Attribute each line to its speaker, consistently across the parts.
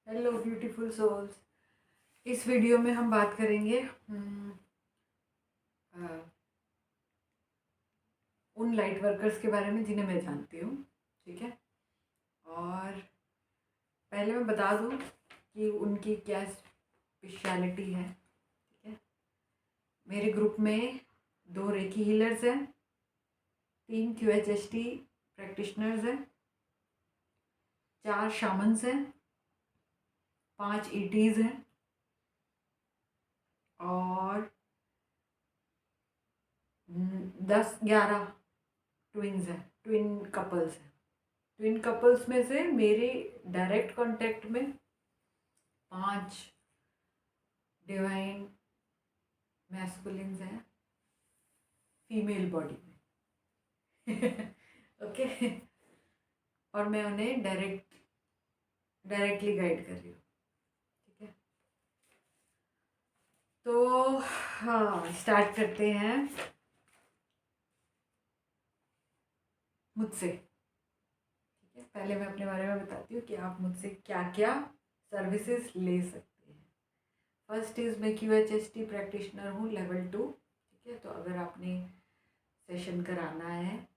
Speaker 1: Hello beautiful souls. इस video में हम बात करेंगे अ, उन लाइट वर्कर्स के बारे में जिन्हें मैं जानती हूँ। ठीक है। और पहले मैं बता दूँ कि उनकी क्या स्पेशलिटी है। ठीक है। मेरे ग्रुप में 2 रेकी हीलर्स हैं, 3 QHST प्रैक्टिशनर्स हैं, 4 शामन्स हैं, 5 ETs हैं और 10-11 ट्विन्स हैं, ट्विन कपल्स हैं। ट्विन कपल्स में से मेरे डायरेक्ट कांटेक्ट में 5 डिवाइन मैस्कुलिन्स हैं फीमेल बॉडी में। ओके। और मैं उन्हें डायरेक्टली गाइड कर रही हूँ। ठीक है। तो हाँ, स्टार्ट करते हैं मुझसे। ठीक है। पहले मैं अपने बारे में बताती हूँ कि आप मुझसे क्या क्या सर्विसेज ले सकते हैं। फर्स्ट इज़ मैं QHST प्रैक्टिशनर हूँ लेवल 2। ठीक है। तो अगर आपने सेशन कराना है,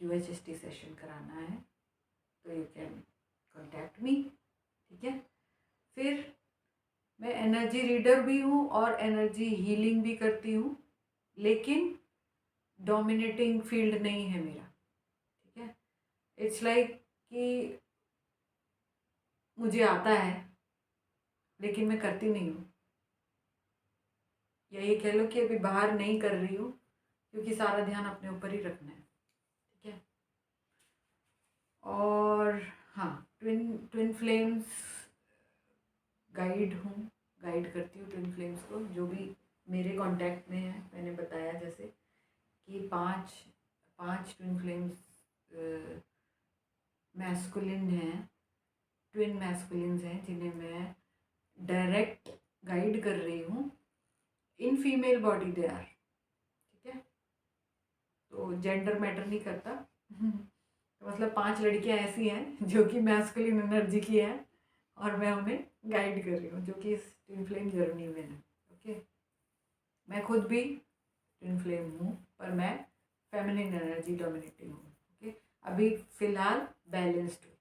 Speaker 1: QHST सेशन कराना है, तो यू कैन कॉन्टैक्ट मी। ठीक है। फिर मैं एनर्जी रीडर भी हूँ और एनर्जी हीलिंग भी करती हूँ, लेकिन डोमिनेटिंग फील्ड नहीं है मेरा। ठीक है। इट्स लाइक कि मुझे आता है लेकिन मैं करती नहीं हूँ, या ये कह लो कि अभी बाहर नहीं कर रही हूँ क्योंकि सारा ध्यान अपने ऊपर ही रखना है। ठीक है। और हाँ, ट्विन ट्विन फ्लेम्स गाइड हूँ, गाइड करती हूँ ट्विन फ्लेम्स को, जो भी मेरे कांटेक्ट में है। मैंने बताया जैसे कि पांच पांच ट्विन फ्लेम्स मैस्कुलिन हैं, ट्विन मैस्कुलिन्स हैं, जिन्हें मैं डायरेक्ट गाइड कर रही हूँ in female body they are. ठीक है। तो जेंडर मैटर नहीं करता। तो मतलब 5 लड़कियां ऐसी हैं जो कि मैस्कुलिन एनर्जी की हैं और मैं उन्हें गाइड कर रही हूँ, जो कि इस ट्विन फ्लेम जर्नी में है। ओके। मैं खुद भी ट्विन फ्लेम हूँ, पर मैं फेमिनिन एनर्जी डोमिनेटिंग हूँ। ओके। अभी फ़िलहाल बैलेंस्ड हूँ।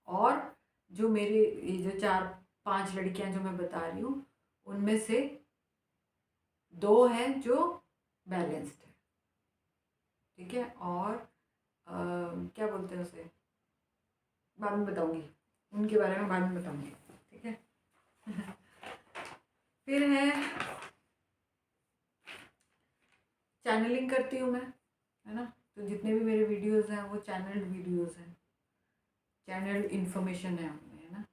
Speaker 1: और जो मेरे ये जो 4-5 लड़कियाँ जो मैं बता रही हूँ, उनमें से 2 हैं जो बैलेंस्ड है। ठीक है। और क्या बोलते हैं उसे, बाद में बताऊँगी, उनके बारे में बाद में बताऊँगी। ठीक है। फिर है चैनलिंग करती हूँ मैं, है ना। तो जितने भी मेरे वीडियोस हैं वो चैनल्ड वीडियोस हैं, चैनल्ड इन्फॉर्मेशन है उनमें, है ना।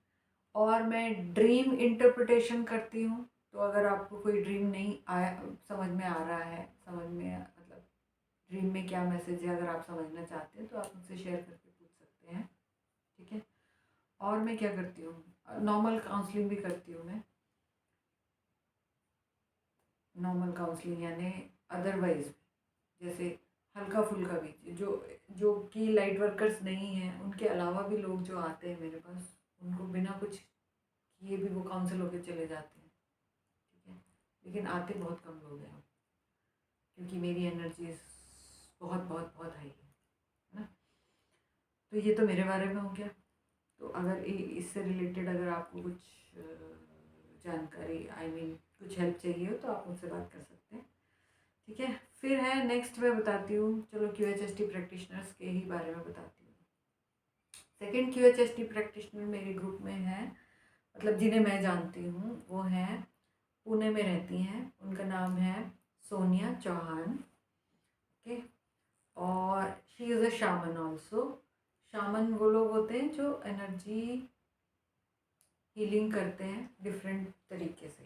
Speaker 1: और मैं ड्रीम इंटरप्रिटेशन करती हूँ। तो अगर आपको कोई ड्रीम नहीं आया, समझ में आ रहा है, समझ में मतलब ड्रीम में क्या मैसेज है, अगर आप समझना चाहते हैं तो आप मुझसे शेयर करके पूछ सकते हैं। ठीक है। और मैं क्या करती हूँ, नॉर्मल काउंसलिंग भी करती हूँ मैं। नॉर्मल काउंसलिंग यानी अदरवाइज, जैसे हल्का फुल्का भी, जो जो कि लाइट वर्कर्स नहीं हैं, उनके अलावा भी लोग जो आते हैं मेरे पास, उनको बिना कुछ किए भी वो काउंसिल होकर चले जाते हैं। ठीक है। लेकिन आते बहुत कम लोग हैं, क्योंकि मेरी एनर्जी बहुत बहुत बहुत हाई है ना। तो ये तो मेरे बारे में हो गया। तो अगर इससे रिलेटेड अगर आपको कुछ जानकारी, आई मीन कुछ हेल्प चाहिए हो, तो आप मुझसे बात कर सकते हैं। ठीक है। फिर है नेक्स्ट मैं बताती हूँ, चलो QHST प्रैक्टिशनर्स के ही बारे में बताती हूँ। सेकंड QHST प्रैक्टिशनर मेरे ग्रुप में है, मतलब जिन्हें मैं जानती हूँ, वो हैं, पुणे में रहती हैं, उनका नाम है सोनिया चौहान। ओके। और she is a shaman also. Shaman वो लोग होते हैं जो एनर्जी हीलिंग करते हैं डिफरेंट तरीके से।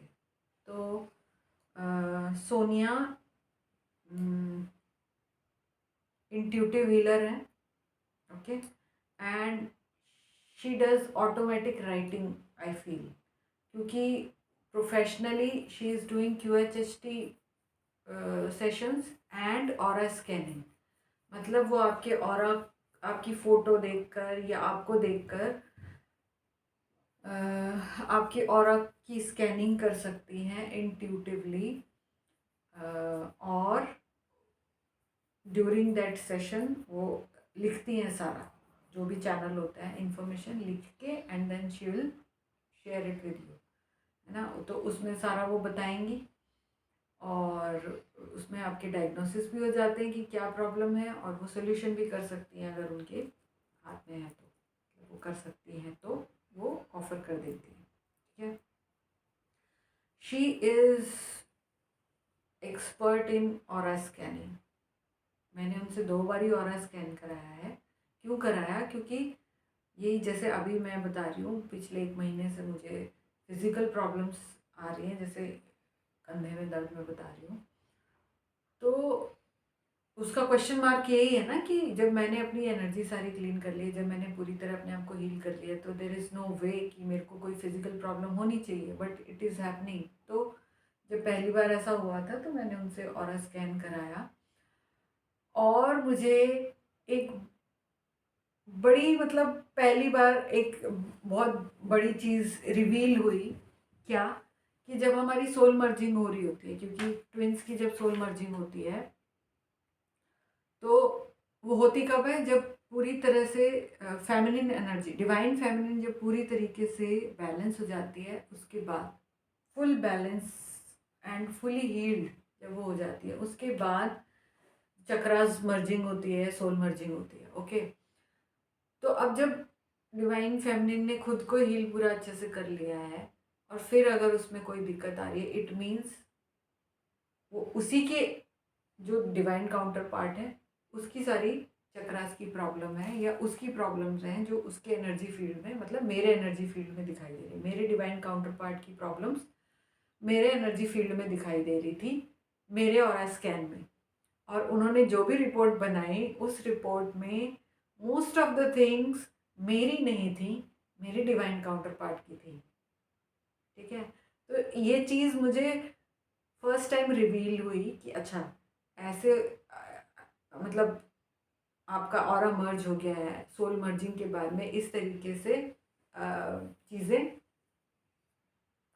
Speaker 1: तो सोनिया इंट्यूटिव हीलर है। Okay. And she does automatic writing, I feel, क्योंकि professionally she is doing QHST sessions and aura scanning. मतलब वो आपके ऑरा, आपकी फ़ोटो देखकर या आपको देखकर आपकी ऑरा की स्कैनिंग कर सकती हैं इंट्यूटिवली, और ड्यूरिंग दैट सेशन वो लिखती हैं सारा जो भी चैनल होता है इन्फॉर्मेशन लिख के, and then she will share it with you, है ना। तो उसमें सारा वो बताएंगी, और उसमें आपके डायग्नोसिस भी हो जाते हैं कि क्या प्रॉब्लम है, और वो सोल्यूशन भी कर सकती हैं अगर उनके हाथ में है तो वो कर सकती हैं, तो वो ऑफर कर देती हैं, ठीक है। She is expert in aura scanning. मैंने उनसे 2 बारी ऑरा स्कैन कराया है। क्यों कराया? क्योंकि यही जैसे अभी मैं बता रही हूँ, पिछले 1 महीने से मुझे फिज़िकल प्रॉब्लम्स आ रही हैं, जैसे कंधे में दर्द मैं बता रही हूँ। तो उसका क्वेश्चन मार्क यही है ना कि जब मैंने अपनी एनर्जी सारी क्लीन कर ली, जब मैंने पूरी तरह अपने आप को हील कर लिया, तो देयर इज़ नो वे कि मेरे को कोई फिज़िकल प्रॉब्लम होनी चाहिए, बट इट इज़ हैपनिंग। तो जब पहली बार ऐसा हुआ था तो मैंने उनसे ऑरा स्कैन कराया, और मुझे एक बड़ी, मतलब पहली बार एक बहुत बड़ी चीज़ रिवील हुई। क्या? कि जब हमारी सोल मर्जिंग हो रही होती है, क्योंकि ट्विंस की जब सोल मर्जिंग होती है तो वो होती कब है? जब पूरी तरह से फेमिनिन एनर्जी, डिवाइन फेमिनिन जब पूरी तरीके से बैलेंस हो जाती है, उसके बाद full balance and fully healed जब वो हो जाती है, उसके बाद चक्रास मर्जिंग होती है, सोल मर्जिंग होती है। ओके, तो अब जब डिवाइन फेमिनिन ने खुद को हील पूरा अच्छे से कर लिया है, और फिर अगर उसमें कोई दिक्कत आ रही है, इट मीन्स वो उसी के जो डिवाइन काउंटर पार्ट है उसकी सारी चक्रास की प्रॉब्लम है, या उसकी प्रॉब्लम्स हैं जो उसके एनर्जी फील्ड में, मतलब मेरे एनर्जी फील्ड में दिखाई दे रही, मेरे डिवाइन काउंटर पार्ट की प्रॉब्लम्स मेरे एनर्जी फील्ड में दिखाई दे रही थी, मेरे ऑरा स्कैन में। और उन्होंने जो भी रिपोर्ट बनाई, उस रिपोर्ट में मोस्ट ऑफ द थिंग्स मेरी नहीं थी, मेरे डिवाइन काउंटर पार्ट की थी, ठीक है। तो ये चीज़ मुझे फर्स्ट टाइम रिवील हुई कि अच्छा, ऐसे मतलब आपका ऑरा मर्ज हो गया है, सोल मर्जिंग के बाद में इस तरीके से चीज़ें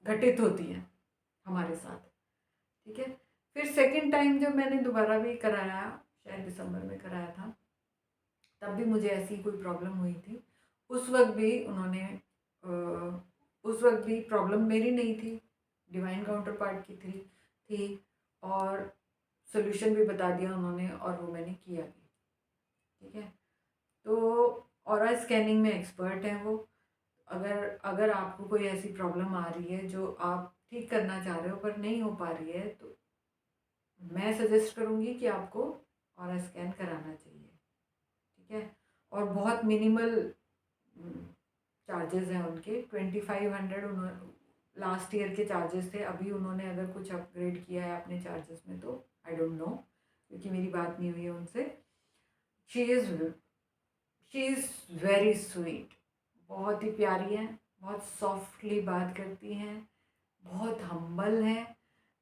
Speaker 1: घटित होती हैं हमारे साथ, ठीक है। फिर सेकंड टाइम जब मैंने दोबारा भी कराया, शायद दिसंबर में कराया था, तब भी मुझे ऐसी कोई प्रॉब्लम हुई थी। उस वक्त भी उन्होंने उस वक्त भी प्रॉब्लम मेरी नहीं थी, डिवाइन काउंटर पार्ट की थी, और सोल्यूशन भी बता दिया उन्होंने, और वो मैंने किया भी, ठीक है। तो ऑरा स्कैनिंग में एक्सपर्ट हैं वो। अगर अगर आपको कोई ऐसी प्रॉब्लम आ रही है जो आप ठीक करना चाह रहे हो पर नहीं हो पा रही है, तो मैं सजेस्ट करूँगी कि आपको ऑरा स्कैन कराना चाहिए, ठीक है। और बहुत मिनिमल चार्जेस हैं उनके, 2500 उन्होंने लास्ट ईयर के चार्जेस थे। अभी उन्होंने अगर कुछ अपग्रेड किया है अपने चार्जेस में तो आई डोंट नो, क्योंकि मेरी बात नहीं हुई है उनसे। She is she is very sweet, बहुत ही प्यारी हैं, बहुत सॉफ्टली बात करती हैं, बहुत हम्बल हैं,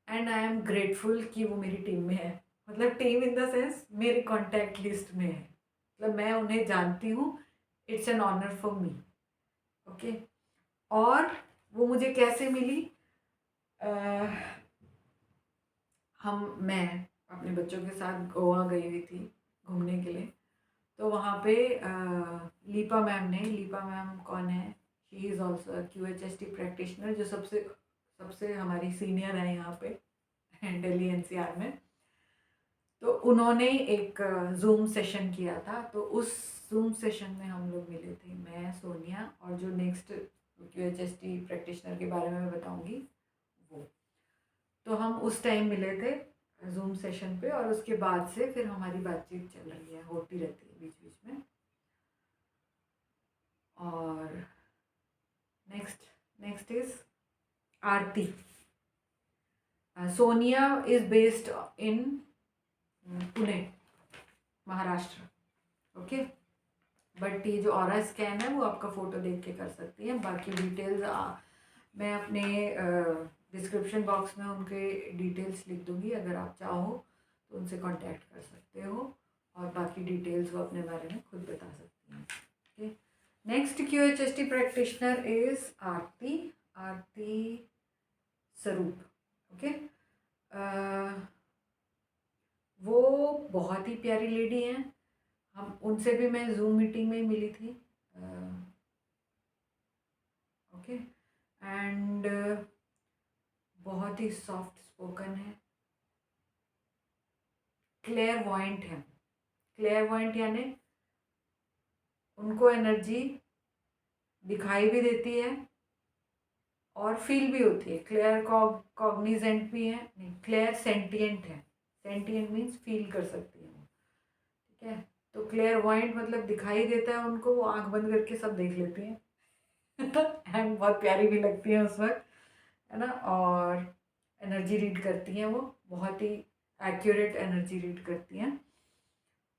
Speaker 1: एंड आई एम ग्रेटफुल कि वो मेरी टीम में है। मतलब टीम इन द सेंस मेरी कॉन्टैक्ट लिस्ट में है, मतलब मैं उन्हें जानती हूँ। It's an honour for me, okay. और वो मुझे कैसे मिली? मैं अपने बच्चों के साथ गोवा गई हुई थी घूमने के लिए, तो वहाँ पे लीपा मैम कौन है? She is also QHST practitioner, जो सबसे सबसे हमारी सीनियर है यहाँ पे दिल्ली NCR में। तो उन्होंने एक जूम सेशन किया था, तो उस जूम सेशन में हम लोग मिले थे, मैं, सोनिया, और जो नेक्स्ट QHST प्रैक्टिशनर के बारे में मैं बताऊँगी वो। तो हम उस टाइम मिले थे जूम सेशन पे, और उसके बाद से फिर हमारी बातचीत चल रही है, होती रहती है बीच बीच में। और next is Aarti. Sonia is based in Pune, Maharashtra, okay. But ये जो ऑरा स्कैन है वो आपका फ़ोटो देख के कर सकती हैं। बाकी डिटेल्स मैं अपने डिस्क्रिप्शन बॉक्स में उनके डिटेल्स लिख दूँगी, अगर आप चाहो तो उनसे कांटेक्ट कर सकते हो, और बाकी डिटेल्स वो अपने बारे में खुद बता सकती हैं, okay. Next QHST practitioner is Aarti, Aarti Swaroop. Okay, वो बहुत ही प्यारी लेडी हैं। हम उनसे भी मैं जूम मीटिंग में मिली थी। ओके, एंड बहुत ही सॉफ्ट स्पोकन है, क्लेयर वॉइंट है। क्लेयर वॉइंट यानी उनको एनर्जी दिखाई भी देती है और फील भी होती है। क्लेयर कॉग्निजेंट भी है, नहीं क्लेयर सेंटिएंट है। सेंटिएंट मीन्स फील कर सकती है वो, ठीक है। तो क्लेयर वॉइंट मतलब दिखाई देता है उनको, वो आंख बंद करके सब देख लेती हैं एंड बहुत प्यारी भी लगती है उस वक्त, है ना। और एनर्जी रीड करती हैं, वो बहुत ही एक्यूरेट एनर्जी रीड करती हैं।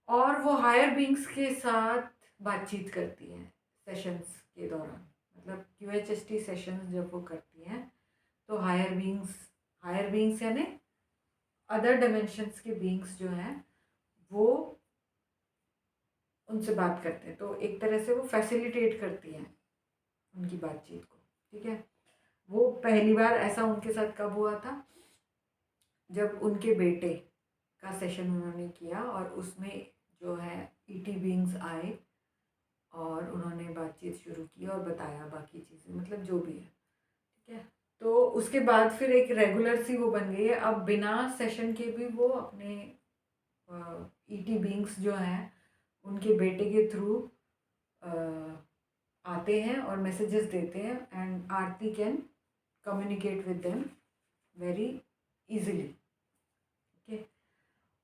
Speaker 1: और वो हायर बींग्स के साथ बातचीत करती हैं सेशंस के दौरान। मतलब QHST सेशंस जब वो करती हैं तो हायर बींग्स यानी अदर डायमेंशंस के बींग्स जो हैं वो उनसे बात करते हैं। तो एक तरह से वो फैसिलिटेट करती हैं उनकी बातचीत को, ठीक है। वो पहली बार ऐसा उनके साथ कब हुआ था, जब उनके बेटे का सेशन उन्होंने किया और उसमें जो है ET बींग्स आए और उन्होंने बातचीत शुरू की और बताया बाकी चीज़ें, मतलब जो भी है, ठीक है। तो उसके बाद फिर एक रेगुलर सी वो बन गई है। अब बिना सेशन के भी वो अपने ET बींग्स जो हैं उनके बेटे के थ्रू आते हैं और मैसेजेस देते हैं, and Aarti can communicate with them very easily, okay.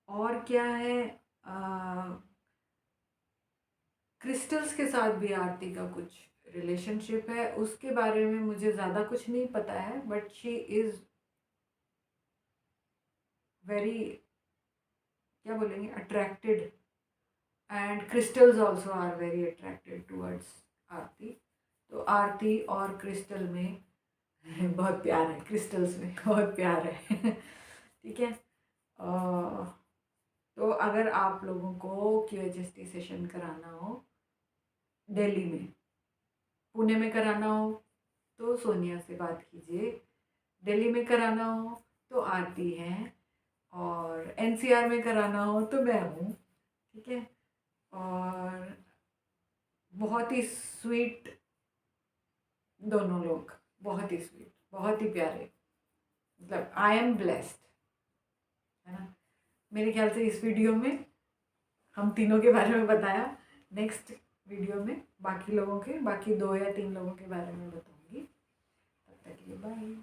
Speaker 1: और क्या है, क्रिस्टल्स के साथ भी आरती का कुछ रिलेशनशिप है, उसके बारे में मुझे ज़्यादा कुछ नहीं पता है, बट शी इज़ वेरी, क्या बोलेंगे, attracted, and crystals also are very attracted towards Aarti. तो आरती और क्रिस्टल में बहुत प्यार है, क्रिस्टल्स में बहुत प्यार है ठीक है। तो अगर आप लोगों को QHST सेशन कराना हो दिल्ली में, पुणे में कराना हो तो सोनिया से बात कीजिए, दिल्ली में कराना हो तो आरती है, और NCR में कराना हो तो मैं हूँ, ठीक है। और बहुत ही स्वीट दोनों लोग, बहुत ही स्वीट, बहुत ही प्यारे, मतलब आई एम ब्लेस्ड, है ना। मेरे ख्याल से इस वीडियो में हम तीनों के बारे में बताया। नेक्स्ट वीडियो में बाकी लोगों के, बाकी 2 या 3 लोगों के बारे में बताऊंगी। तब तक के लिए बाय।